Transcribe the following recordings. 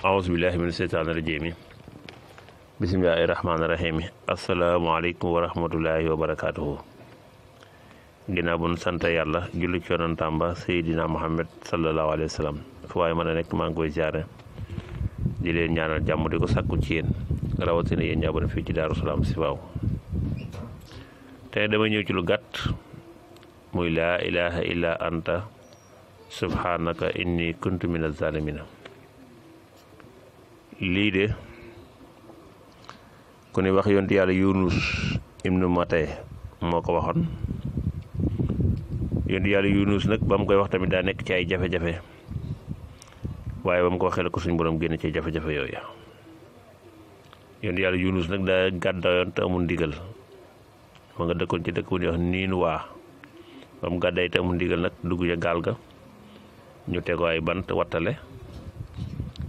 aousubillahi min seytaani rajimi bisimilahi rahmaani rahimi asalaamaaleykum wa rahmatullahi wa barakaatuhu. ginnaaw bu nu sant yàlla julli ci yonantam ba Seydina Muhammad sallallahu alayhi wa sallam fu waaye mën a nekk maa ngi koy ziare di leen ñaanal jàmm di ko sàkku ci yéen rawatina yéen ñaa fii ci Daaru Salaam Sifaaw. tey dama ñëw ci lu gàtt muy laa ilaha illa anta subhanaka inni kuntu mina zalimina. lii de ku ni wax yonti yàlla Yunus ibnu Matay moo ko waxoon. yonti yàlla Yunus nag ba mu koy wax tamit daa nekk ci ay jafe-jafe waaye ba mu ko waxee la ko suñ borom génn ci jafe-jafe yooyu. yonti yàlla Yunus nag daa gàddayoon te amul ndigal ma nga dëkkoon ci dëkk bu ñuy wax Niinuwaa. ba mu gàdday te amul ndigal nag dugg ca gaal ga ñu tegoo ay bant wattale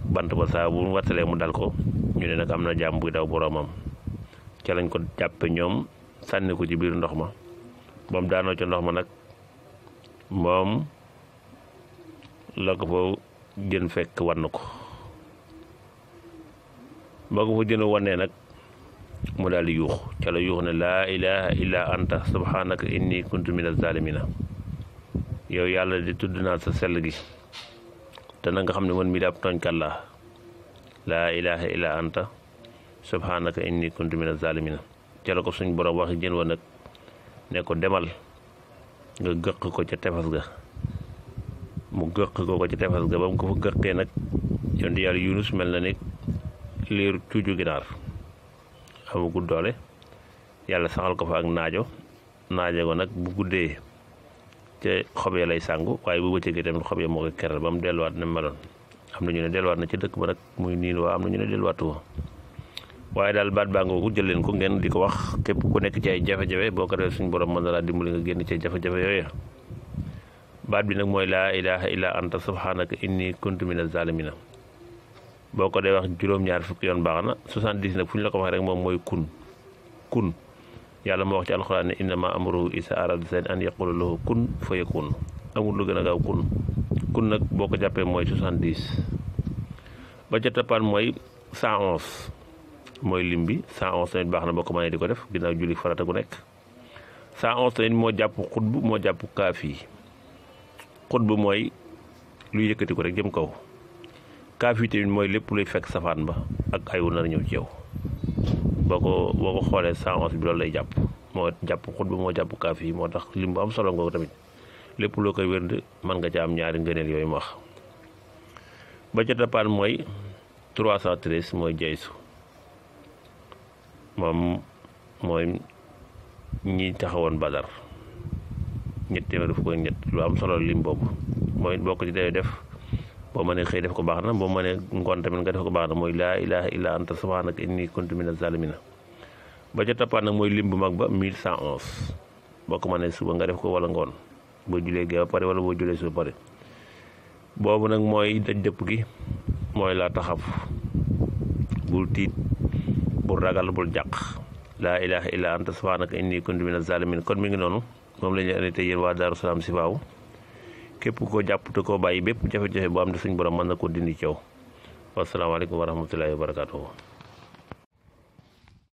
bant ba saa bu wattalee mu dal ko ñu ne nag am na jaam buy daw boroomam ca lañ ko jàppe ñoom sànni ko ci biir ndox ma ba mu daanoo ca ndox ma nag moom la ko fa jën fekk wann ko ba ko fa jën wannee nag mu daal di yuux ca la yuux ne laa ilaha illa anta subhanaka inni kuntu mina zalimina. yow yàlla di tudd naa sa sell gi te na nga xam ne man mii daab tooñkat laa ilaha illa anta subhanaka inni kuntu mina zalimina. ca la ko suñ borom waxi jën wa nag ne ko demal nga gëq ko ca tefas ga. mu gëq ko ca tefas ga ba mu ko fa gëqee nag yonent yàlla Yunus mel na ni liiru cuuju ginaar amagul doole yàlla saxal ko fa ak naaje ko nag bu guddee ca xob ya lay sàngu waaye bu bëccëgee tamit xob ya moo ko keral ba mu delluwaat na meloon. am na ñu ne delluwaat na ci dëkk ba nag muy Niinuwaa am na ñu ne delluwaatu waaye daal baat baa ngoogu jël leen ko ngeen di ko wax képp ku nekk ci ay jafe-jafe boo ko defee suñu borom mën na laa dimbali nga génn ci jafe-jafe yooyu. baat bi nag mooy laa ilaha illa anta subhanaka inni kuntu mina zalimina. boo ko dee wax juróom-ñaar fukki yoon baax na 70 nag fu ñu la ko waxee rek moom mooy kun yàlla moo wax ci alxuraan ne innama amruhu isa arada shay'an an yaqula lahu kun fa yakun. amul lu gën a gaaw kun nag boo ko jàppee mooy 70. ba ca toppaan mooy 111 mooy lim bi 111 tamit baax na boo ko mënee di ko def ginnaaw julli farata gu nekk. 111 tamit moo jàpp xutbu moo jàpp kaafi. xutbu mooy luy yëkkati ko rek jëm kaw. kaafi tamit mooy lépp luy fekk safaan ba ak ay wu nar ñëw ci yow. boo ko xoolee 111 bi loolu lay jàpp moo jàpp xutbu moo jàpp kaafi moo tax lim bu am solo ngoogu tamit lépp loo koy wérd mën nga ca am ñaari ngëneel yooyu ma wax. ba ca toppaan mooy 313 mooy jaysu moom mooy ñi taxawoon Badar ñett téeméer fukk ak ñett lu am solo lim boobu mooy boo ko ci dee def boo mënee xëy def ko baax na boo mënee ngoon tamit nga def ko baax na mooy laa ilaha illa anta subhanaka inni kuntu mina zalimina. ba ca toppaan nag mooy lim bu mag ba 1111 boo ko mënee suba nga def ko wala ngoon boo julee gee ba pare wala boo julee suba pare. boobu nag mooy daj dëpp gi mooy laa taxaf bul tiit bul ragal bul jàq laa ilaha illa anta subhanaka inni kuntu mina zalimin. kon mi ngi noonu moom la ñu andi tey yéen waa Daaru Salaam Sifaaw képp ko jàpp te koo bàyyi bépp jafe-jafe boo am te suñ borom mën na koo dindi ci yow. wasalaamaaleykum wa rahmatullahi wa barakaatuhu.